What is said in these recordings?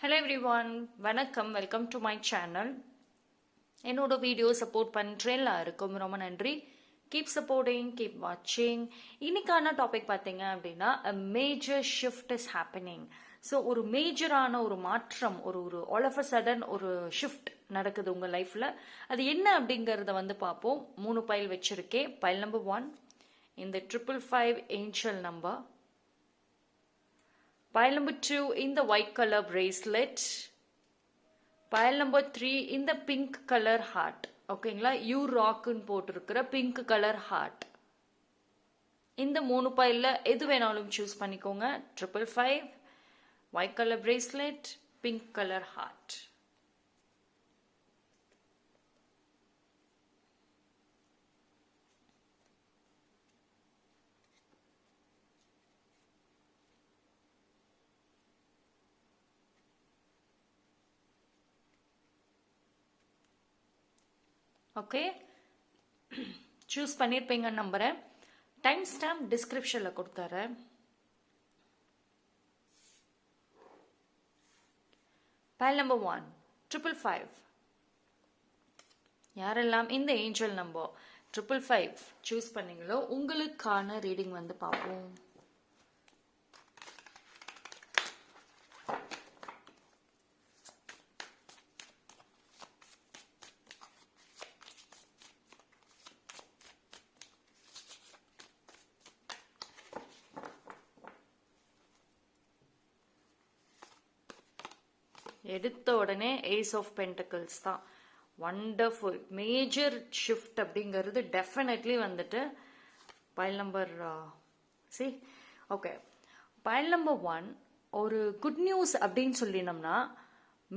Hello everyone, வணக்கம், welcome to my channel. என்னோட video support பண்ணுறேன் எல்லாருக்கும் ரொம்ப நன்றி. கீப் சப்போர்ட்டிங், கீப் வாட்சிங். இன்னைக்கான டாபிக் பார்த்தீங்க அப்படின்னா a major shift is happening. So ஒரு மேஜரான ஒரு மாற்றம், ஒரு ஆல் ஆஃப் அ சடன் ஒரு ஷிஃப்ட் நடக்குது உங்கள் லைஃப்பில். அது என்ன அப்படிங்கிறத பார்ப்போம். 3 பைல் வச்சுருக்கேன். பைல் நம்பர் 1 இந்த 555 angel number. Pile number 2 in the white color bracelet. Pile number 3 in the pink color heart. ஓகேங்களா, யூ ராக்குன்னு போட்டிருக்கிற பிங்க் கலர் ஹார்ட். இந்த 3 பைலில் எது வேணாலும் சூஸ் பண்ணிக்கோங்க. 555, white colour bracelet, pink colour heart. Okay, choose பண்ணியிருப்பீங்க நம்புறேன். டைம் ஸ்டாம்ப் டிஸ்கிரிப்ஷனில் கொடுத்துறேன். Pile number 1 555. யாரெல்லாம் இந்த ஏஞ்சல் நம்பர் 555 சூஸ் பண்ணீங்களோ உங்களுக்கான ரீடிங் பார்ப்போம். எடுத்த உடனே ஏஸ் ஆஃப் பென்டக்கிள்ஸ் தான். வண்டர்ஃபுல் மேஜர் ஷிஃப்ட் அப்படிங்கிறது definitely file number okay. File number 1 ஒரு குட் நியூஸ் அப்படின்னு சொல்லினோம்னா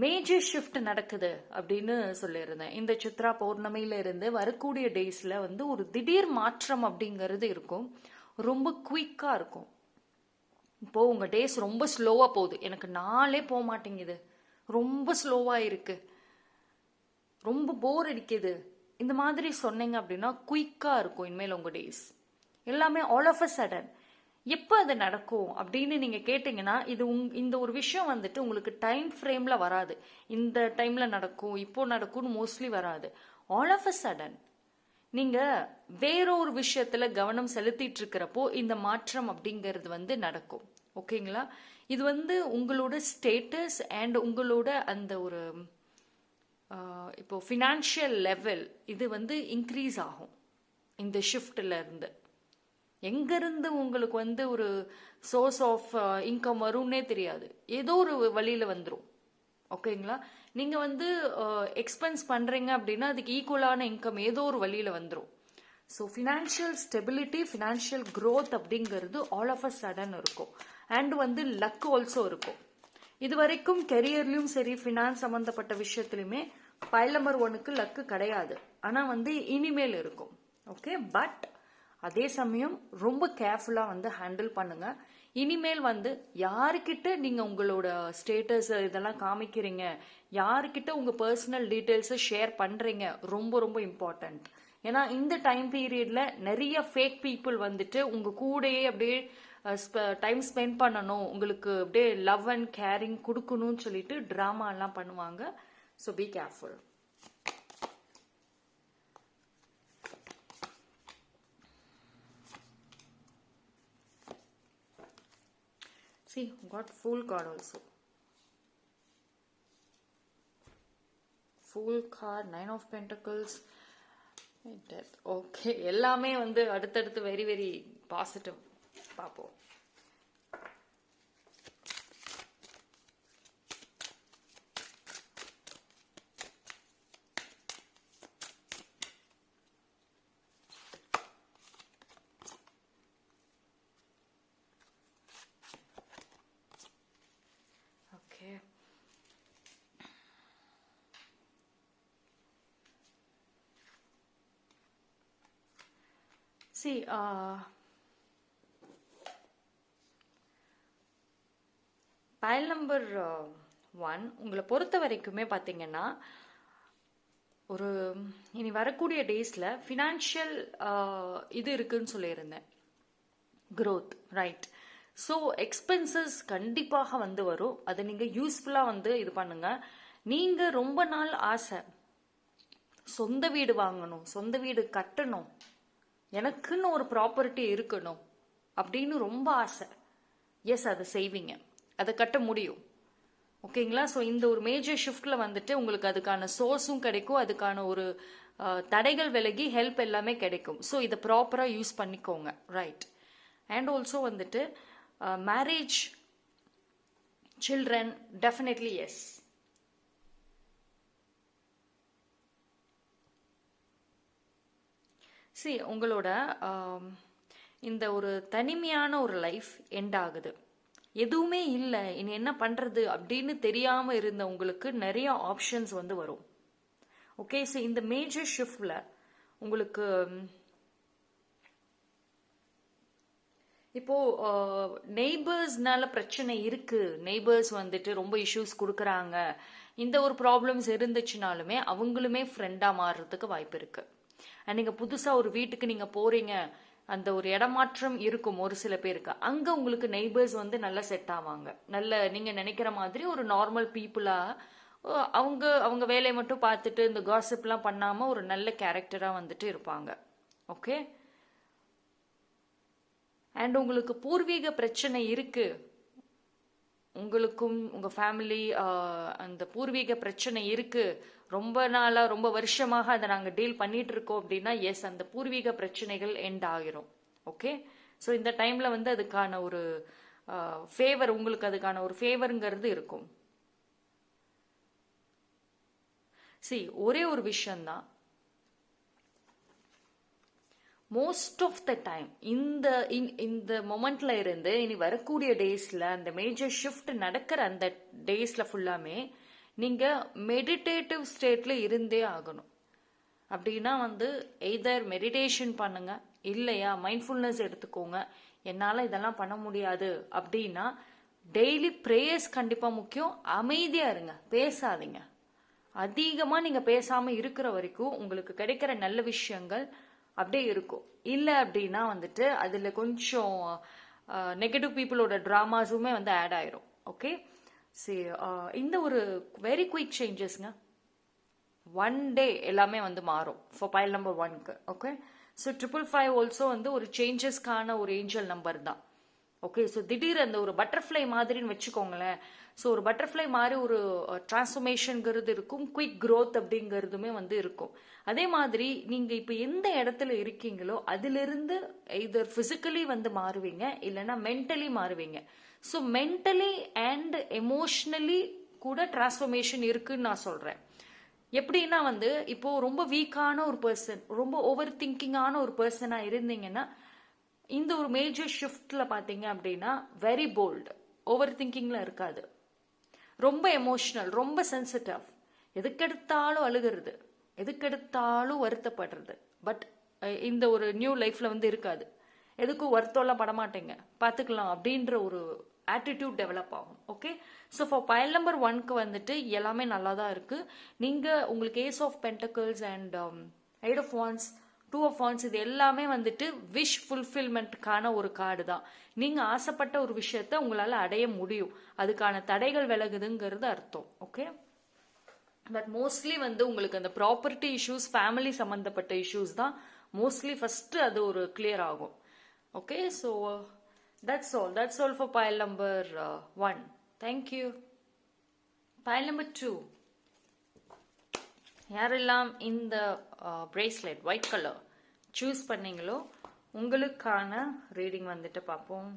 மேஜர் ஷிஃப்ட் நடக்குது அப்படின்னு சொல்லியிருந்தேன். இந்த சித்ரா பௌர்ணமியில இருந்து வரக்கூடிய டேஸ்ல ஒரு திடீர் மாற்றம் அப்படிங்கிறது இருக்கும். ரொம்ப குயிக்கா இருக்கும். இப்போ உங்க டேஸ் ரொம்ப ஸ்லோவா போகுது, எனக்கு நாளே போக மாட்டேங்குது, ரொம்ப ஸ்லோவா இருக்கு, ரொம்ப போர் அடிக்குது, இந்த மாதிரி சொன்னீங்க அப்படின்னா குயிக்கா இருக்கும் இனிமேல் உங்க டேஸ் எல்லாமே. ஆல் ஆஃப் அ சடன் எப்போ அது நடக்கும் அப்படின்னு நீங்க கேட்டீங்கன்னா இந்த ஒரு விஷயம் உங்களுக்கு டைம் ஃப்ரேம்ல வராது. இந்த டைம்ல நடக்கும், இப்போ நடக்கும்னு மோஸ்ட்லி வராது. ஆல் ஆஃப் அ சடன் நீங்க வேறொரு விஷயத்துல கவனம் செலுத்திட்டு இருக்கிறப்போ இந்த மாற்றம் அப்படிங்கிறது நடக்கும். ஓகேங்களா, இது உங்களோட ஸ்டேட்டஸ் அண்ட் உங்களோட அந்த ஒரு இப்போ ஃபினான்ஷியல் லெவல் இது இன்க்ரீஸ் ஆகும். இந்த ஷிஃப்ட்ல இருந்து எங்கிருந்து உங்களுக்கு ஒரு சோர்ஸ் ஆஃப் இன்கம் வரும்னே தெரியாது, ஏதோ ஒரு வழியில வந்துடும். ஓகேங்களா, நீங்க எக்ஸ்பென்ஸ் பண்றீங்க அப்படின்னா அதுக்கு ஈக்குவலான இன்கம் ஏதோ ஒரு வழியில வந்துடும். So financial stability, financial growth அப்படிங்கிறது ஆல் ஆஃப் அ சடன் இருக்கும். அண்ட் லக் ஆல்சோ இருக்கும். இது வரைக்கும் கெரியர்லயும் சரி, ஃபினான்ஸ் சம்பந்தப்பட்ட விஷயத்துலையுமே பைல் நம்பர் 1க்கு லக்கு கிடையாது. ஆனா இனிமேல் இருக்கும். ஓகே, பட் அதே சமயம் ரொம்ப கேர்ஃபுல்லா ஹேண்டில் பண்ணுங்க. இனிமேல் யாருக்கிட்ட நீங்க உங்களோட ஸ்டேட்டஸ் இதெல்லாம் காமிக்கிறீங்க, யாருக்கிட்ட உங்க பர்சனல் டீட்டெயில்ஸை ஷேர் பண்றீங்க, ரொம்ப ரொம்ப இம்பார்ட்டன்ட். ஏன்னா இந்த டைம் பீரியட்ல நிறைய ஃபேக் பீப்புள் உங்க கூடயே அப்படியே டைம் ஸ்பெண்ட் பண்ணணும், உங்களுக்கு அப்படியே லவ் அண்ட் கேரிங் கொடுக்கணும்னு சொல்லிட்டு ட்ராமா எல்லாம் பண்ணுவாங்க. So be careful. See, got Fool card also. Fool card, 9 of Pentacles, Death. Okay, எல்லாமே அடுத்தடுத்து வெரி வெரி பாசிட்டிவ். பார்ப்போம். See, பைல் நம்பர் 1 உங்களை பொறுத்த வரைக்குமே பார்த்தீங்கன்னா ஒரு இனி வரக்கூடிய டேஸ்ல ஃபினான்ஷியல் இது இருக்குன்னு சொல்லியிருந்தேன், growth, ரைட். ஸோ எக்ஸ்பென்சஸ் கண்டிப்பாக வந்து வரும். அதை நீங்கள் யூஸ்ஃபுல்லாக வந்து இது பண்ணுங்க. நீங்கள் ரொம்ப நாள் ஆசை சொந்த வீடு வாங்கணும், சொந்த வீடு கட்டணும், எனக்குன்னு ஒரு ப்ராப்பர்ட்டி இருக்கணும் அப்படின்னு ரொம்ப ஆசை. எஸ், அதை செய்வீங்க, அதை கட்ட முடியும். ஓகேங்களா? ஸோ இந்த ஒரு மேஜர் ஷிஃப்டில் வந்துட்டு உங்களுக்கு அதுக்கான சோர்ஸும் கிடைக்கும், அதுக்கான ஒரு தடைகள் விலகி ஹெல்ப் எல்லாமே கிடைக்கும். ஸோ இதை ப்ராப்பராக யூஸ் பண்ணிக்கோங்க. ரைட். அண்ட் ஆல்சோ வந்துட்டு marriage, children, definitely yes. C, உங்களோட இந்த ஒரு தனிமையான ஒரு லைஃப் எண்ட் ஆகுது. எதுவுமே இல்லை, இனி என்ன பண்ணுறது அப்படின்னு தெரியாமல் இருந்த உங்களுக்கு நிறைய ஆப்ஷன்ஸ் வந்து வரும். ஓகே, ஸோ இந்த மேஜர் ஷிஃப்டில் உங்களுக்கு இப்போ நெய்பர்ஸ்னால பிரச்சனை இருக்கு, நெய்பர்ஸ் வந்துட்டு ரொம்ப இஷ்யூஸ் கொடுக்குறாங்க, இந்த ஒரு ப்ராப்ளம்ஸ் இருந்துச்சுனாலுமே அவங்களுமே ஃப்ரெண்டாக மாறுறதுக்கு வாய்ப்பு இருக்கு. அண்ட் நீங்கள் புதுசாக ஒரு வீட்டுக்கு நீங்கள் போறீங்க, அந்த ஒரு இடமாற்றம் இருக்கும் ஒரு சில பேருக்கு, அங்கே உங்களுக்கு நெய்பர்ஸ் வந்து நல்லா செட் ஆவாங்க. நல்ல நீங்கள் நினைக்கிற மாதிரி ஒரு நார்மல் பீப்புளாக அவங்க அவங்க வேலையை மட்டும் பார்த்துட்டு இந்த காசிப்லாம் பண்ணாமல் ஒரு நல்ல கேரக்டராக வந்துட்டு இருப்பாங்க. ஓகே. அண்ட் உங்களுக்கு பூர்வீக பிரச்சனை இருக்கு, உங்களுக்கும் உங்கள் ஃபேமிலி அந்த பூர்வீக பிரச்சனை இருக்கு, ரொம்ப நாளாக ரொம்ப வருஷமாக அதை நாங்கள் டீல் பண்ணிட்டு இருக்கோம் அப்படின்னா எஸ், அந்த பூர்வீக பிரச்சனைகள் எண்ட் ஆகிரும். ஓகே. ஸோ இந்த டைமில் வந்து அதுக்கான ஒரு ஃபேவர், உங்களுக்கு அதுக்கான ஒரு ஃபேவருங்கிறது இருக்கும். ஒரே ஒரு விஷயம்தான், மோஸ்ட் ஆஃப் த டைம் இந்த மொமெண்ட்ல இருந்து இனி வரக்கூடிய டேஸ்ல, அந்த மேஜர் ஷிஃப்ட் நடக்கிற அந்த டேஸ்ல ஃபுல்லாமே நீங்க மெடிடேட்டிவ் ஸ்டேட்ல இருந்தே ஆகணும். அப்படின்னா வந்து எய்தர் மெடிடேஷன் பண்ணுங்க, இல்லையா மைண்ட்ஃபுல்னஸ் எடுத்துக்கோங்க. என்னால் இதெல்லாம் பண்ண முடியாது அப்படின்னா டெய்லி ப்ரேயர்ஸ் கண்டிப்பாக முக்கியம். அமைதியாக இருங்க, பேசாதீங்க. அதிகமாக நீங்கள் பேசாமல் இருக்கிற வரைக்கும் உங்களுக்கு கிடைக்கிற நல்ல விஷயங்கள் அப்படியே இருக்கும். இல்லை அப்படின்னா வந்துட்டு அதில் கொஞ்சம் நெகட்டிவ் பீப்புளோட ட்ராமாஸுமே வந்து ஆட் ஆயிரும். ஓகே. சரி, இந்த ஒரு வெரி குயிக் சேஞ்சஸ்ங்க, 1 டே எல்லாமே வந்து மாறும் ஃபார் பைல் நம்பர் 1க்கு. ஓகே. ஸோ 555 ஆல்சோ வந்து ஒரு சேஞ்சஸ்க்கான ஒரு ஏஞ்சல் நம்பர் தான். ஓகே. ஸோ திடீர் அந்த ஒரு பட்டர்ஃப்ளை மாதிரின்னு வச்சுக்கோங்களேன். ஸோ ஒரு பட்டர்ஃப்ளை மாதிரி ஒரு டிரான்ஸ்ஃபர்மேஷனுங்கிறது இருக்கும், குயிக் க்ரோத் அப்படிங்கிறதுமே வந்து இருக்கும். அதே மாதிரி நீங்கள் இப்போ எந்த இடத்துல இருக்கீங்களோ அதிலிருந்து எய்தர் ஃபிசிக்கலி வந்து மாறுவீங்க, இல்லைன்னா மென்டலி மாறுவீங்க. ஸோ மென்டலி அண்ட் எமோஷ்னலி கூட டிரான்ஸ்ஃபர்மேஷன் இருக்குன்னு நான் சொல்கிறேன். எப்படின்னா வந்து இப்போ ரொம்ப வீக்கான ஒரு பர்சன், ரொம்ப ஓவர் திங்கிங்கான ஒரு பர்சனாக இருந்தீங்கன்னா இந்த ஒரு மேஜர் ஷிஃப்ட்ல பார்த்தீங்க அப்படின்னா வெரி போல்டு, ஓவர் திங்கிங்ல இருக்காது, ரொம்ப எமோஷனல், ரொம்ப சென்சிட்டிவ், எதுக்கெடுத்தாலும் அழுகிறது, எதுக்கெடுத்தாலும் வருத்தப்படுறது. பட் இந்த ஒரு நியூ லைஃப்ல வந்து இருக்காது, எதுக்கும் வருத்தம்லாம் படமாட்டேங்க, பார்த்துக்கலாம் அப்படின்ற ஒரு ஆட்டிடியூட் டெவலப் ஆகும். Okay. So for pile number 1க்கு வந்துட்டு எல்லாமே நல்லா தான் இருக்கு. நீங்கள் உங்களுக்கு ace of pentacles and 8 of wands, 2 of wands, இது எல்லாமே வந்துட்டு விஷ் ஃபுல்ஃபில்மெண்ட்டுக்கான ஒரு கார்டு தான். நீங்கள் ஆசைப்பட்ட ஒரு விஷயத்த உங்களால் அடைய முடியும், அதுக்கான தடைகள் விலகுதுங்கிறது அர்த்தம். ஓகே. பட் மோஸ்ட்லி வந்து உங்களுக்கு அந்த ப்ராப்பர்ட்டி இஷ்யூஸ், ஃபேமிலி சம்மந்தப்பட்ட இஷ்யூஸ் தான் மோஸ்ட்லி ஃபஸ்ட்டு அது ஒரு கிளியர் ஆகும். Okay. So that's all for pile number 1. Thank you. Pile number 2, யாரெல்லாம் இந்த bracelet white color choose பண்ணீங்களோ உங்களுக்கான ரீடிங் வந்துட்டு பார்ப்போம்.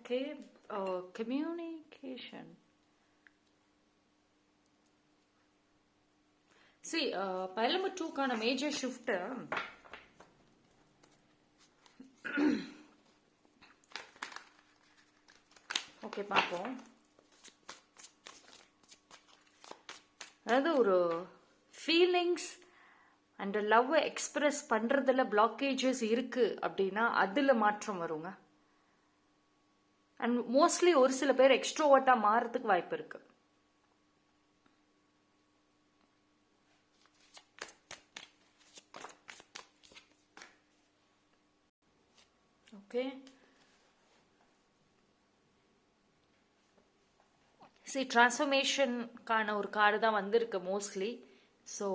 Okay, communication. See, pile number 2க்கான major shift. Okay, பார்ப்போம். அதாவது ஒரு ஃபீலிங்ஸ் அண்ட் லவ் எக்ஸ்பிரஸ் பண்றதுல பிளாக்கேஜஸ் இருக்கு அப்படின்னா அதுல மாற்றம் வருங்க. அண்ட் மோஸ்ட்லி ஒரு சில பேர் எக்ஸ்ட்ரோவர்ட்டா மாறதுக்கு வாய்ப்பு இருக்கு. ஓகே, டிரான்ஸ்ஃபர்மேஷனுக்கான ஒரு கார்டு தான் வந்திருக்கு மோஸ்ட்லி. ஸோ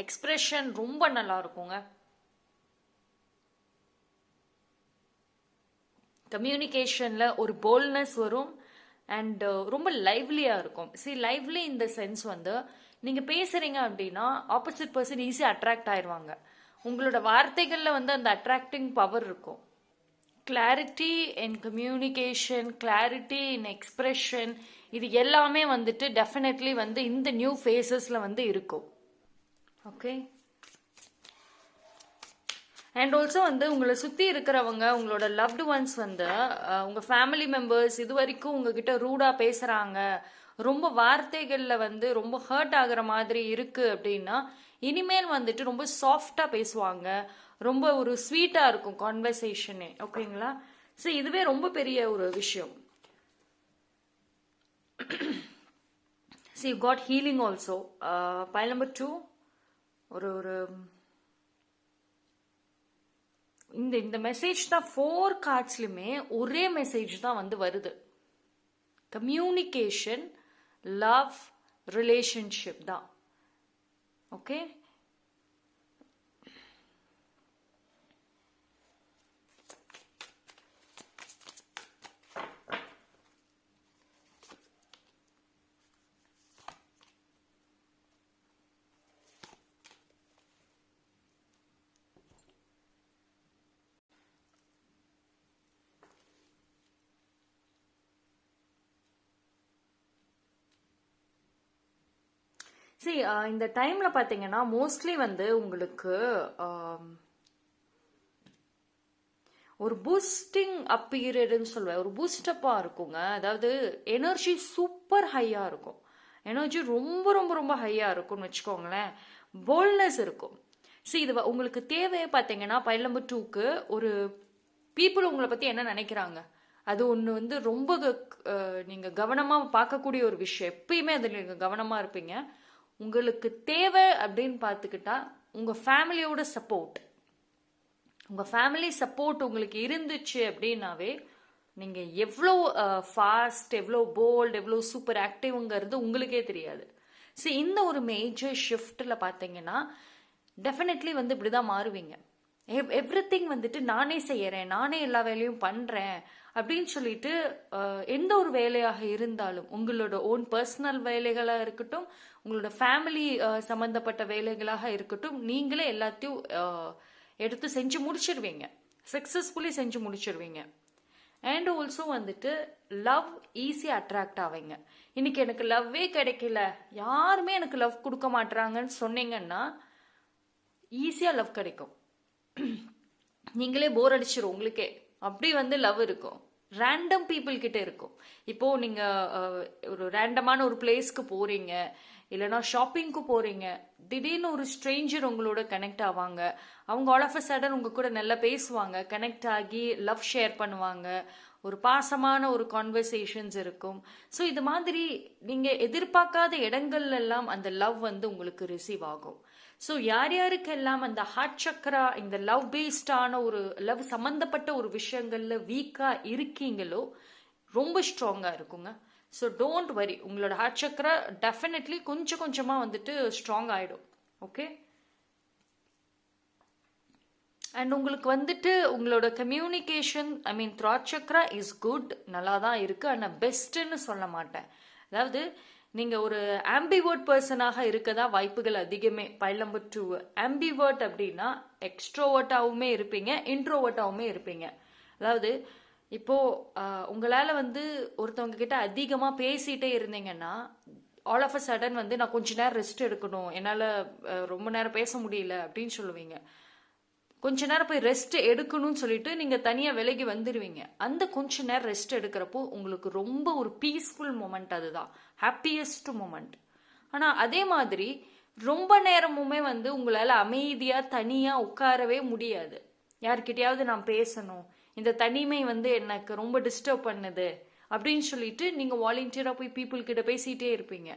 எக்ஸ்பிரஷன் ரொம்ப நல்லா இருக்குங்க. கம்யூனிகேஷன்ல ஒரு போல்ட்னஸ் வரும் அண்ட் ரொம்ப லைவ்லியா இருக்கும். லைவ்லி இந்த சென்ஸ் வந்து நீங்க பேசுறீங்க அப்படின்னா ஆப்போசிட் பர்சன் ஈஸியா அட்ராக்ட் ஆயிடுவாங்க. உங்களோட வார்த்தைகள்ல வந்து அந்த அட்ராக்டிங் பவர் இருக்கும். கிளாரிட்டி இன் கம்யூனிகேஷன், கிளாரிட்டி இன் எக்ஸ்பிரஷன், இது எல்லாமே வந்துட்டு டெஃபினெட்லி வந்து இந்த நியூ ஃபேஸஸ்ல வந்து இருக்கும். ஓகே, அண்ட் ஆல்சோ வந்து உங்களை சுற்றி இருக்கிறவங்க, உங்களோட லவ்டு ஒன்ஸ் வந்து உங்கள் ஃபேமிலி மெம்பர்ஸ் இது வரைக்கும் உங்ககிட்ட ரூடாக பேசுகிறாங்க, ரொம்ப வார்த்தைகளில் வந்து ரொம்ப ஹர்ட் ஆகுற மாதிரி இருக்கு அப்படின்னா இனிமேல் வந்துட்டு ரொம்ப சாஃப்டாக பேசுவாங்க, ரொம்ப ஒரு ஸ்வீட்டாக இருக்கும் கான்வர்சேஷனே. ஓகேங்களா? இதுவே ரொம்ப பெரிய ஒரு விஷயம். you got healing also. Pile number 2, ஒரு இந்த மெசேஜ் தான் 4 கார்ட்ஸ்லயுமே ஒரே மெசேஜ் தான் வந்து வருது. கம்யூனிகேஷன், லவ், ரிலேஷன்ஷிப் தான். ஓகே, இந்த டைம்ல பாத்தீங்கன்னா மோஸ்ட்லி வந்து உங்களுக்கு ஒரு பூஸ்டிங் அப் பீரியட்னு சொல்லுவேன், ஒரு பூஸ்டப்பா இருக்குங்க. அதாவது எனர்ஜி சூப்பர் ஹையா இருக்கும், எனர்ஜி ரொம்ப ரொம்ப ரொம்ப ஹையா இருக்கும்னு வச்சுக்கோங்களேன். போல்ட்னஸ் இருக்கும். இது உங்களுக்கு தேவையே பாத்தீங்கன்னா பைல் நம்பர் 2க்கு ஒரு பீப்புள் உங்களை பத்தி என்ன நினைக்கிறாங்க, அது ஒன்று வந்து ரொம்ப நீங்க கவனமா பார்க்கக்கூடிய ஒரு விஷயம். எப்பயுமே அதில் நீங்க கவனமா இருப்பீங்க. உங்களுக்கு தேவை அப்படின்னு பார்த்துக்கிட்டா உங்க ஃபேமிலியோட சப்போர்ட், உங்க ஃபேமிலி சப்போர்ட் உங்களுக்கு இருந்துச்சு அப்படின்னாவே நீங்க எவ்வளோ ஃபாஸ்ட், எவ்வளோ போல்ட், எவ்வளோ சூப்பர் ஆக்டிவ்ங்கிறது உங்களுக்கே தெரியாது. இந்த ஒரு மேஜர் ஷிஃப்ட்ல பார்த்தீங்கன்னா டெஃபினெட்லி வந்து இப்படிதான் மாறுவீங்க. எவ்ரிதிங் வந்துட்டு நானே செய்யறேன், நானே எல்லா வேலையும் பண்றேன் அப்படின்னு சொல்லிட்டு எந்த ஒரு வேலையாக இருந்தாலும், உங்களோட ஓன் பர்சனல் வேலைகளாக இருக்கட்டும், உங்களோட ஃபேமிலி சம்பந்தப்பட்ட வேலைகளாக இருக்கட்டும், நீங்களே எல்லாத்தையும் எடுத்து செஞ்சு முடிச்சிருவீங்க, சக்சஸ்ஃபுல்லி செஞ்சு முடிச்சிருவீங்க. அண்ட் ஆல்சோ வந்துட்டு லவ் ஈஸியாக அட்ராக்ட் ஆவீங்க. இன்னைக்கு எனக்கு லவ்வே கிடைக்கல, யாருமே எனக்கு லவ் கொடுக்க மாட்டாங்கன்னு சொன்னீங்கன்னா ஈஸியாக லவ் கிடைக்கும். நீங்களே போர் அடிச்சிரும் உங்களுக்கே, அப்படி வந்து லவ் இருக்கும். ரேண்டம் பீப்புள் கிட்ட இருக்கும். இப்போ நீங்க ஒரு ரேண்டமான ஒரு பிளேஸ்க்கு போறீங்க, இல்லைன்னா ஷாப்பிங்க்கு போறீங்க, திடீர்னு ஒரு ஸ்ட்ரேஞ்சர் உங்களோட கனெக்ட் ஆவாங்க. அவங்க ஆல் ஆஃப் அ சடன் உங்க கூட நல்லா பேசுவாங்க, கனெக்ட் ஆகி லவ் ஷேர் பண்ணுவாங்க, ஒரு பாசமான ஒரு கான்வர்சேஷன்ஸ் இருக்கும். இது மாதிரி நீங்க எதிர்பார்க்காத இடங்கள்ல எல்லாம் அந்த லவ் வந்து உங்களுக்கு ரிசீவ் ஆகும். யார் யாருக்கெல்லாம் அந்த ஹார்ட் சக்கரா, இந்த லவ் பேஸ்டான ஒரு லவ் சம்பந்தப்பட்ட ஒரு விஷயங்கள்ல வீக்கா இருக்கீங்களோ ரொம்ப ஸ்ட்ராங்கா இருக்குங்க. டோன்ட் வரி, உங்களோட ஹார்ட் சக்கரா டெஃபினெட்லி கொஞ்சம் கொஞ்சமா வந்துட்டு ஸ்ட்ராங் ஆயிடும். ஓகே, அண்ட் உங்களுக்கு வந்துட்டு உங்களோட communication, I mean throat Chakra is good, நல்லா தான் இருக்கு. ஆனால் பெஸ்ட்னு சொல்ல மாட்டேன். அதாவது நீங்க ஒரு ஆம்பிவர்ட் பர்சனாக இருக்கதா வாய்ப்புகள் அதிகமே. பைல் நம்பர் 2 ஆம்பிவர்ட் அப்படின்னா எக்ஸ்ட்ரோவர்ட்டாவுமே இருப்பீங்க, இன்ட்ரோவர்ட்டாவுமே இருப்பீங்க. அதாவது இப்போ உங்களால வந்து ஒருத்தவங்க கிட்ட அதிகமா பேசிட்டே இருந்தீங்கன்னா ஆல் ஆஃப் அ சடன் வந்து நான் கொஞ்ச நேரம் ரெஸ்ட் எடுக்கணும், என்னால ரொம்ப நேரம் பேச முடியல அப்படின்னு சொல்லுவீங்க. கொஞ்ச நேரம் போய் ரெஸ்ட் எடுக்கணும்னு சொல்லிட்டு நீங்க தனியா விலகி வந்துடுவீங்க. அந்த கொஞ்ச நேரம் ரெஸ்ட் எடுக்கிறப்போ உங்களுக்கு ரொம்ப ஒரு பீஸ்ஃபுல் மொமெண்ட், அதுதான் ஹாப்பியஸ்ட் மொமெண்ட். ஆனா அதே மாதிரி ரொம்ப நேரமுமே வந்து உங்களால அமைதியா தனியா உட்காரவே முடியாது. யார்கிட்டயாவது நான் பேசணும், இந்த தனிமை வந்து எனக்கு ரொம்ப டிஸ்டர்ப் பண்ணுது அப்படின்னு சொல்லிட்டு நீங்க வாலண்டியரா போய் பீப்புள் கிட்ட பேசிட்டே இருப்பீங்க.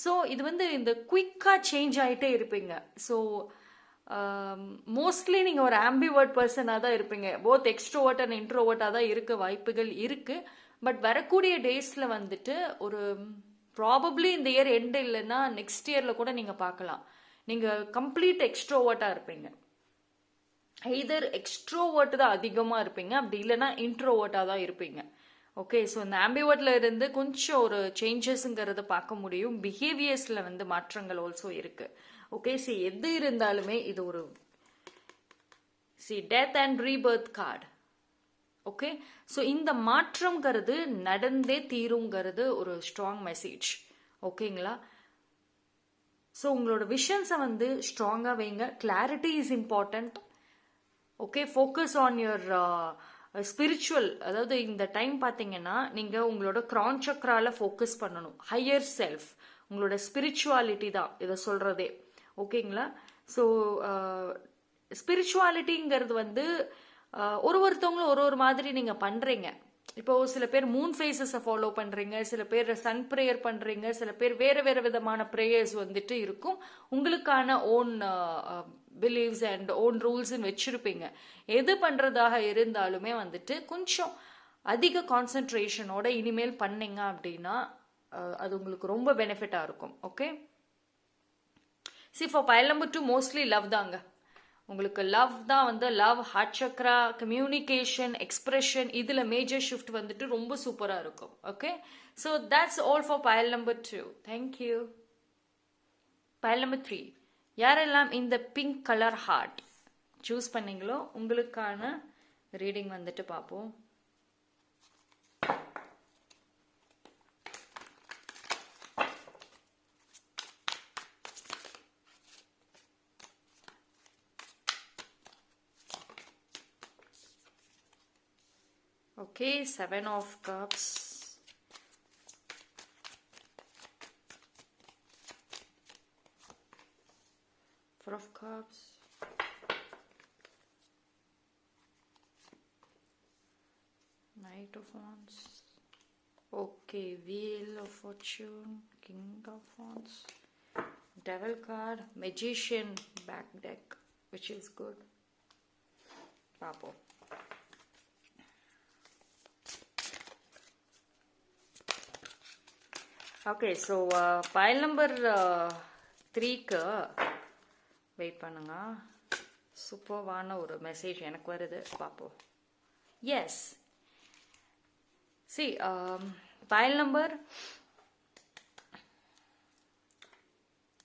ஸோ இது வந்து இந்த குயிக்கா சேஞ்ச் ஆயிட்டே இருப்பீங்க. ஸோ மோஸ்ட்லி நீங்க ஒரு ஆம்பிவர்ட் பர்சனாக தான் இருப்பீங்க. போத் எக்ஸ்ட்ரோவர்ட் அண்ட் இன்ட்ரோவர்ட்டாக தான் இருக்க வாய்ப்புகள் இருக்கு. பட் வரக்கூடிய டேஸ்ல வந்துட்டு ஒரு ப்ராபப்ளி இந்த இயர் எண்ட் இல்லைன்னா நெக்ஸ்ட் இயர்ல கூட நீங்க பார்க்கலாம். நீங்க கம்ப்ளீட் எக்ஸ்ட்ரோவர்ட்டா இருப்பீங்க. எய்தர் எக்ஸ்ட்ரோவர்ட் தான் அதிகமா இருப்பீங்க, அப்படி இல்லைன்னா இன்ட்ரோவர்ட்டா தான் இருப்பீங்க. ஓகே, ஸோ இந்த ஆம்பிவர்ட்ல இருந்து கொஞ்சம் ஒரு சேஞ்சஸ்ங்கிறத பார்க்க முடியும். பிஹேவியர்ஸ்ல வந்து மாற்றங்கள் ஆல்சோ இருக்கு. ஓகே, சி எது இருந்தாலுமே இது ஒரு death and Rebirth card. Okay, so இந்த மாற்றம்ங்கிறது நடந்தே தீருங்கிறது ஒரு ஸ்ட்ராங் மெசேஜ். ஓகேங்களா? ஸோ உங்களோட விஷன்ஸை வந்து ஸ்ட்ராங்காக வைங்க. Clarity is important. Okay, focus on your spiritual. அதாவது இந்த டைம் பார்த்தீங்கன்னா நீங்கள் உங்களோட கிரான் சக்ரால ஃபோக்கஸ் பண்ணணும். ஹையர் செல்ஃப், உங்களோட ஸ்பிரிச்சுவாலிட்டி தான் இதை சொல்றதே. ஓகேங்களா? ஸோ ஸ்பிரிச்சுவாலிட்டிங்கிறது வந்து ஒருத்தவங்களும் ஒரு மாதிரி நீங்க பண்றீங்க. இப்போ சில பேர் மூன் ஃபேஸஸை ஃபாலோ பண்றீங்க, சில பேர் சன் ப்ரேயர் பண்றீங்க, சில பேர் வேற வேற விதமான ப்ரேயர்ஸ் வந்துட்டு இருக்கும். உங்களுக்கான own beliefs and own rules வச்சிருப்பீங்க. எது பண்றதாக இருந்தாலுமே வந்துட்டு கொஞ்சம் அதிக கான்சென்ட்ரேஷனோட இனிமேல் பண்ணீங்க அப்படின்னா அது உங்களுக்கு ரொம்ப பெனிஃபிட்டா இருக்கும். Okay, for pile number 2 mostly love தாங்க. உங்களுக்கு லவ் தான் வந்து love, heart chakra, communication, expression, இதுல மேஜர் ஷிஃப்ட் வந்துட்டு ரொம்ப சூப்பரா இருக்கும். Okay, so that's all for pile number 2. Thank you. Pile number 3, யாரெல்லாம் இந்த பிங்க் கலர் ஹார்ட் சூஸ் பண்ணீங்களோ உங்களுக்கான ரீடிங் வந்துட்டு பார்ப்போம். Okay, 7 of Cups. Four of Cups. Knight of Wands. Okay, Wheel of Fortune, King of Wands, Devil card, Magician back deck, which is good. Papo. Okay, so file number 3க்கு wait பண்ணுங்க. சூப்பர்வான ஒரு message எனக்கு வருது, பார்ப்போம். Yes, see file number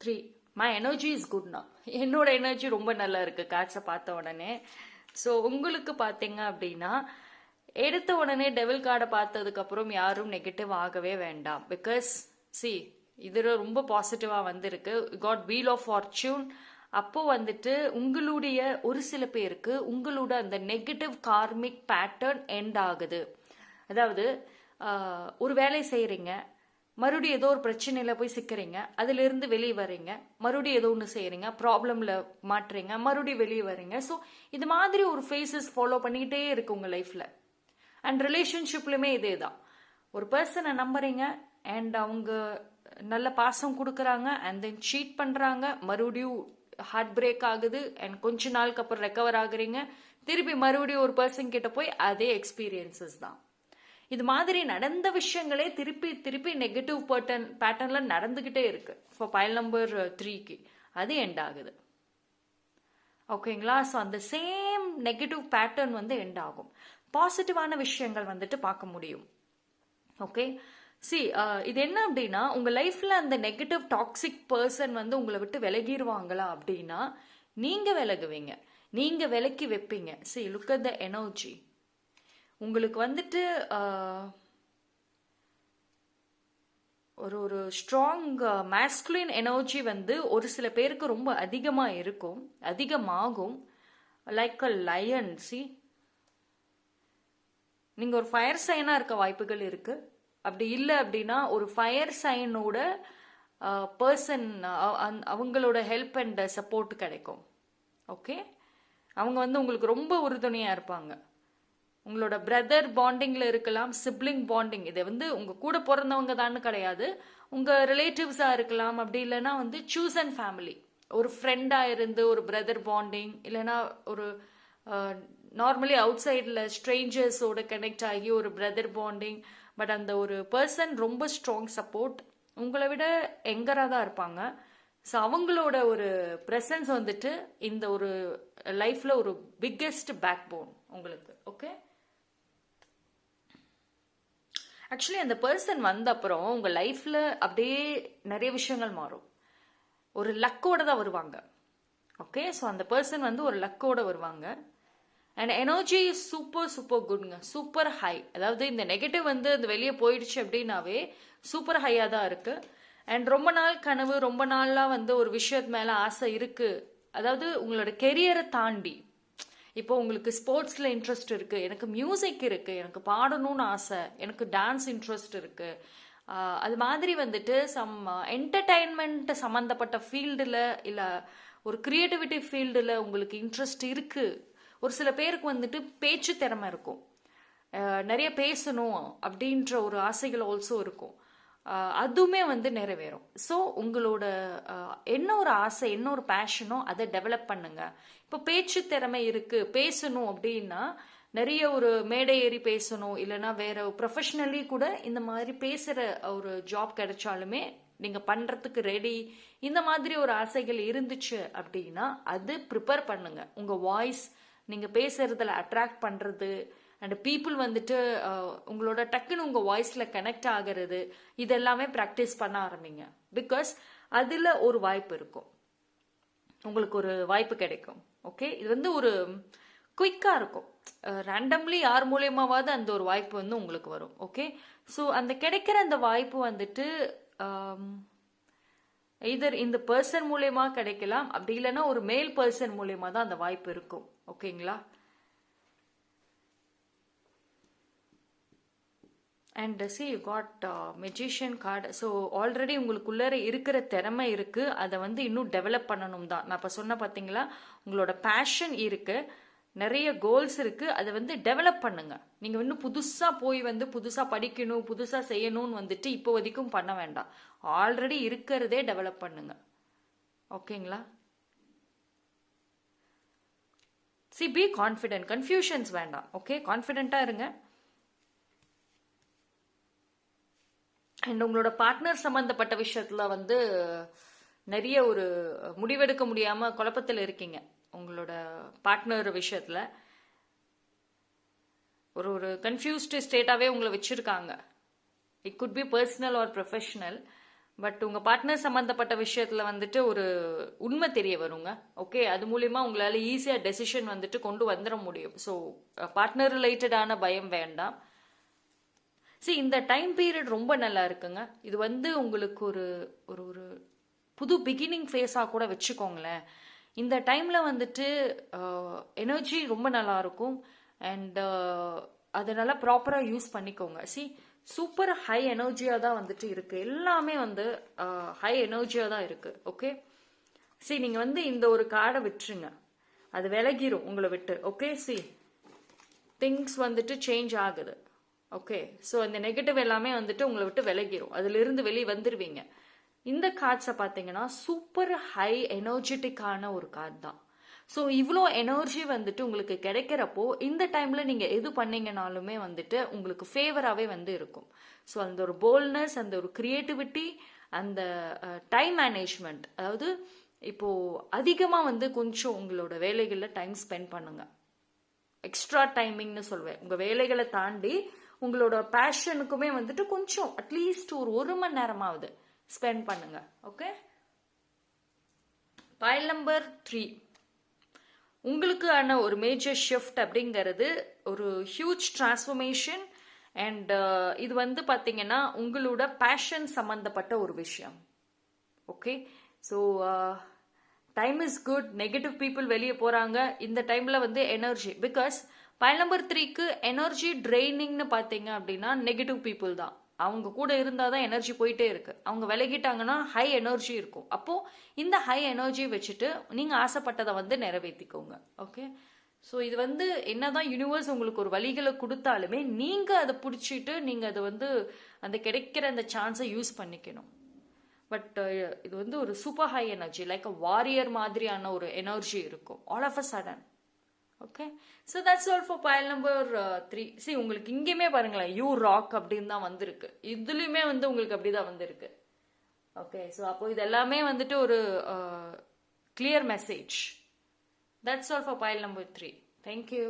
3, my energy is குட்னா. என்னோட energy ரொம்ப நல்லா இருக்கு காட்சை பார்த்த உடனே. ஸோ உங்களுக்கு பார்த்தீங்க அப்படின்னா எடுத்த உடனே டெவில் கார்டை பார்த்ததுக்கு அப்புறம் யாரும் நெகட்டிவ் ஆகவே வேண்டாம். பிகாஸ் இதுல ரொம்ப பாசிட்டிவா வந்திருக்கு. Got wheel of fortune. அப்போ வந்துட்டு உங்களுடைய ஒரு சில பேருக்கு உங்களோட அந்த நெகட்டிவ் கார்மிக் பேட்டர்ன் எண்ட் ஆகுது. அதாவது ஒரு வேலை செய்யறீங்க, மறுபடியும் ஏதோ ஒரு பிரச்சனையில போய் சிக்கிறீங்க, அதுல இருந்து வெளியே வர்றீங்க, மறுபடியும் ஏதோ ஒன்று செய்யறீங்க, ப்ராப்ளம்ல மாட்டுறீங்க, மறுபடியும் வெளியே வர்றீங்க. ஸோ இது மாதிரி ஒரு ஃபேஸஸ் ஃபாலோ பண்ணிக்கிட்டே இருக்கு உங்க லைஃப்ல. அண்ட் ரிலேஷன்ஷிப்லையுமே இதே தான். ஒரு பர்சனை நம்புறீங்க அண்ட் அவங்க நல்ல பாசம் கொடுக்குறாங்க அண்ட் தென் சீட் பண்ணுறாங்க, மறுபடியும் ஹார்ட் பிரேக் ஆகுது அண்ட் கொஞ்ச நாளுக்கு அப்புறம் ரெக்கவர் ஆகுறீங்க, திருப்பி மறுபடியும் ஒரு பர்சன் கிட்ட போய் அதே எக்ஸ்பீரியன்சஸ் தான். இது மாதிரி நடந்த விஷயங்களே திருப்பி திருப்பி நெகட்டிவ் பேட்டர்ன்ல நடந்துகிட்டே இருக்கு. ஃபார் பைல் நம்பர் 3க்கு அது எண்ட் ஆகுது. ஓகேங்களா? ஸோ அந்த சேம் நெகட்டிவ் பேட்டர்ன் வந்து எண்ட் ஆகும். பாசிட்டிவான விஷயங்கள் வந்துட்டு பார்க்க முடியும். ஓகே, இது என்ன அப்படின்னா உங்க லைஃப்ல அந்த நெகட்டிவ் டாக்ஸிக் பர்சன் வந்து உங்களை விட்டு விலகிடுவாங்களா அப்படின்னா நீங்க விலகுவீங்க, நீங்க விலக்கி வைப்பீங்க. Look at the energy. உங்களுக்கு வந்துட்டு ஒரு ஸ்ட்ராங் மேஸ்குலின் எனர்ஜி வந்து ஒரு சில பேருக்கு ரொம்ப அதிகமா இருக்கும், அதிகமாகும். Like a lion. நீங்க ஒரு ஃபயர் சைனா இருக்க வாய்ப்புகள் இருக்கு. அப்படி இல்லை அப்படின்னா ஒரு ஃபயர் சைனோட பர்சன் அவங்களோட ஹெல்ப் அண்ட் சப்போர்ட் கிடைக்கும். ஓகே, அவங்க வந்து உங்களுக்கு ரொம்ப உறுதுணையாக இருப்பாங்க. உங்களோட பிரதர் பாண்டிங்கில் இருக்கலாம், சிப்ளிங் பாண்டிங், இதை வந்து உங்கள் கூட பிறந்தவங்க தான் கிடையாது, உங்கள் ரிலேட்டிவ்ஸாக இருக்கலாம். அப்படி இல்லைன்னா வந்து சூஸ் அண்ட் ஃபேமிலி, ஒரு ஃப்ரெண்டாக இருந்து ஒரு பிரதர் பாண்டிங், இல்லைன்னா ஒரு நார்மலி அவுட் சைடில் ஸ்ட்ரேஞ்சர்ஸோட கனெக்ட் ஆகி ஒரு பிரதர் பாண்டிங். பட் அந்த ஒரு பர்சன் ரொம்ப ஸ்ட்ராங் சப்போர்ட், உங்களை விட எங்கராக தான் இருப்பாங்க. ஸோ அவங்களோட ஒரு ப்ரெசன்ஸ் வந்துட்டு இந்த ஒரு லைஃப்பில் ஒரு பிக்கெஸ்ட் பேக் போன் உங்களுக்கு. ஓகே, ஆக்சுவலி அந்த பர்சன் வந்த அப்புறம் உங்கள் லைஃப்பில் அப்படியே நிறைய விஷயங்கள் மாறும். ஒரு லக்கோட தான் வருவாங்க. ஓகே, ஸோ அந்த பர்சன் வந்து ஒரு லக்கோட வருவாங்க. அண்ட் எனர்ஜி சூப்பர் சூப்பர் குட்ங்க, சூப்பர் ஹை. அதாவது இந்த நெகட்டிவ் வந்து அது வெளியே போயிடுச்சு அப்படின்னாவே சூப்பர் ஹையாக தான் இருக்குது. அண்ட் ரொம்ப நாள் கனவு, ரொம்ப நாளாக வந்து ஒரு விஷயத்து மேலே ஆசை இருக்குது. அதாவது உங்களோட கெரியரை தாண்டி இப்போ உங்களுக்கு ஸ்போர்ட்ஸில் இன்ட்ரெஸ்ட் இருக்குது, எனக்கு மியூசிக் இருக்குது, எனக்கு பாடணும்னு ஆசை, எனக்கு டான்ஸ் இன்ட்ரெஸ்ட் இருக்குது, அது மாதிரி வந்துட்டு சம் என்டர்டைன்மெண்ட் சம்மந்தப்பட்ட ஃபீல்டில் இல்லை ஒரு க்ரியேட்டிவிட்டி ஃபீல்டில் உங்களுக்கு இன்ட்ரெஸ்ட் இருக்குது. ஒரு சில பேருக்கு வந்துட்டு பேச்சு திறமை இருக்கும், நிறைய பேசணும் அப்படின்ற ஒரு ஆசைகள் ஆல்சோ இருக்கும். அதுவுமே வந்து நிறைவேறும். ஸோ உங்களோட என்ன ஒரு ஆசை, என்ன ஒரு பேஷனோ அதை டெவலப் பண்ணுங்க. இப்போ பேச்சு திறமை இருக்கு, பேசணும் அப்படின்னா நிறைய ஒரு மேடை ஏறி பேசணும், இல்லைன்னா வேற ப்ரொஃபஷனலி கூட இந்த மாதிரி பேசுகிற ஒரு ஜாப் கிடைச்சாலுமே நீங்கள் பண்ணுறதுக்கு ரெடி. இந்த மாதிரி ஒரு ஆசைகள் இருந்துச்சு அப்படின்னா அது ப்ரிப்பேர் பண்ணுங்க. உங்கள் வாய்ஸ் நீங்கள் பேசுறதுல அட்ராக்ட் பண்ணுறது அண்ட் பீப்புள் வந்துட்டு உங்களோட டக்குன்னு உங்கள் வாய்ஸில் கனெக்ட் ஆகிறது, இதெல்லாமே ப்ராக்டிஸ் பண்ண ஆரம்பிங்க. பிகாஸ் அதில் ஒரு வாய்ப்பு இருக்கும், உங்களுக்கு ஒரு வாய்ப்பு கிடைக்கும். ஓகே, இது வந்து ஒரு குயிக்காக இருக்கும், ரேண்டம்லி யார் மூலியமாவது அந்த ஒரு வாய்ப்பு வந்து உங்களுக்கு வரும். ஓகே, ஸோ அந்த கிடைக்கிற அந்த வாய்ப்பு வந்துட்டு இதர் இந்த பர்சன் மூலயமா கிடைக்கலாம், அப்படி இல்லைன்னா ஒரு மேல் பர்சன் மூலயமா தான் அந்த வாய்ப்பு இருக்கும். ஓகேங்களா? And see you got magician card. So already உங்களுக்குள்ளே இருக்கிற திறமை இருக்குது, அதை வந்து இன்னும் டெவலப் பண்ணணும் தான். நான் இப்போ சொன்ன பார்த்தீங்களா, உங்களோட பேஷன் இருக்குது, நிறைய கோல்ஸ் இருக்குது, அதை வந்து டெவலப் பண்ணுங்க. நீங்கள் இன்னும் புதுசாக போய் வந்து புதுசாக படிக்கணும், புதுசாக செய்யணும்னு வந்துட்டு இப்போ வரைக்கும் பண்ண வேண்டாம். ஆல்ரெடி இருக்கிறதே டெவலப் பண்ணுங்க. ஓகேங்களா? see be confident, கன்ஃபியூஷன்ஸ் வேண்டாம். ஓகே, கான்ஃபிடென்ட்டாக இருங்க. அண்ட் உங்களோட பார்ட்னர் சம்மந்தப்பட்ட விஷயத்தில் வந்து நிறைய ஒரு முடிவெடுக்க முடியாமல் குழப்பத்தில் இருக்கீங்க. உங்களோட பார்ட்னர் விஷயத்தில் ஒரு கன்ஃபியூஸ்டு ஸ்டேட்டாகவே உங்களை வச்சுருக்காங்க. It could be personal or professional. But உங்கள் பார்ட்னர் சம்மந்தப்பட்ட விஷயத்தில் வந்துட்டு ஒரு உண்மை தெரிய வருங்க. ஓகே, அது மூலிமா உங்களால் ஈஸியாக டெசிஷன் வந்துட்டு கொண்டு வந்துட முடியும். ஸோ பார்ட்னர் ரிலேட்டடான பயம் வேண்டாம். சரி, இந்த டைம் பீரியட் ரொம்ப நல்லா இருக்குங்க. இது வந்து உங்களுக்கு ஒரு ஒரு ஒரு புது பிகினிங் ஃபேஸாக கூட வச்சுக்கோங்களேன். இந்த டைமில் வந்துட்டு எனர்ஜி ரொம்ப நல்லா இருக்கும். அண்ட் அதை நல்லா ப்ராப்பராக யூஸ் பண்ணிக்கோங்க. சூப்பர் ஹை எனர்ஜியாக தான் வந்துட்டு இருக்குது, எல்லாமே வந்து ஹை எனர்ஜியாக தான் இருக்குது. ஓகே, நீங்கள் வந்து இந்த ஒரு கார்டை விட்டுருங்க, அது விலகிரும் உங்களை விட்டு. ஓகே, திங்ஸ் வந்துட்டு சேஞ்ச் ஆகுது. ஓகே, ஸோ அந்த நெகட்டிவ் எல்லாமே வந்துட்டு உங்களை விட்டு விலகிரும், அதிலிருந்து வெளியே வந்துடுவீங்க. இந்த கார்ட்ஸை பார்த்தீங்கன்னா சூப்பர் ஹை எனர்ஜெட்டிக்கான ஒரு கார்டு தான். ஸோ இவ்வளோ எனர்ஜி வந்துட்டு உங்களுக்கு கிடைக்கிறப்போ இந்த டைமில் நீங்கள் எது பண்ணீங்கனாலுமே வந்துட்டு உங்களுக்கு ஃபேவராகவே வந்து இருக்கும். ஸோ அந்த ஒரு போல்ட்னஸ், அந்த ஒரு கிரியேட்டிவிட்டி, அந்த டைம் மேனேஜ்மெண்ட், அதாவது இப்போது அதிகமாக வந்து கொஞ்சம் உங்களோட வேலைகளில் டைம் ஸ்பெண்ட் பண்ணுங்க. எக்ஸ்ட்ரா டைமிங்னு சொல்வேன். உங்கள் வேலைகளை தாண்டி உங்களோட பேஷனுக்குமே வந்துட்டு கொஞ்சம் அட்லீஸ்ட் ஒரு மணி நேரமாவது ஸ்பெண்ட் பண்ணுங்க. ஓகே, பைல் நம்பர் 3, உங்களுக்கான ஒரு மேஜர் ஷிஃப்ட் அப்படிங்கிறது ஒரு ஹியூஜ் டிரான்ஸ்ஃபர்மேஷன். அண்ட் இது வந்து பார்த்தீங்கன்னா உங்களோட பேஷன் சம்மந்தப்பட்ட ஒரு விஷயம். Okay, so time is good. Negative people வெளியே போகிறாங்க இந்த டைமில் வந்து எனர்ஜி. பிகாஸ் பைல் நம்பர் 3க்கு எனர்ஜி ட்ரெயினிங்னு பார்த்தீங்க அப்படின்னா நெகட்டிவ் பீப்புள் தான். அவங்க கூட இருந்தால் தான் எனர்ஜி போயிட்டே இருக்கு. அவங்க விலகிட்டாங்கன்னா ஹை எனர்ஜி இருக்கும். அப்போ இந்த ஹை எனர்ஜியை வச்சுட்டு நீங்க ஆசைப்பட்டதை வந்து நிறைவேற்றிக்கோங்க. ஓகே, ஸோ இது வந்து என்னதான் யூனிவர்ஸ் உங்களுக்கு ஒரு வழிகளை கொடுத்தாலுமே நீங்க அதை பிடிச்சிட்டு நீங்க அதை வந்து அந்த கிடைக்கிற அந்த சான்ஸை யூஸ் பண்ணிக்கணும். பட் இது வந்து ஒரு super high energy, like a warrior மாதிரியான ஒரு எனர்ஜி இருக்கும் all of a sudden. Okay, so that's all for pile number 3. சி உங்களுக்கு இங்கேயுமே பாருங்களேன் யூ ராக் அப்படின்னு தான் வந்திருக்கு, இதுலயுமே வந்து உங்களுக்கு அப்படிதான் வந்திருக்கு. ஓகே, ஸோ அப்போ இது எல்லாமே வந்துட்டு ஒரு clear message. That's all for pile number 3. Thank you.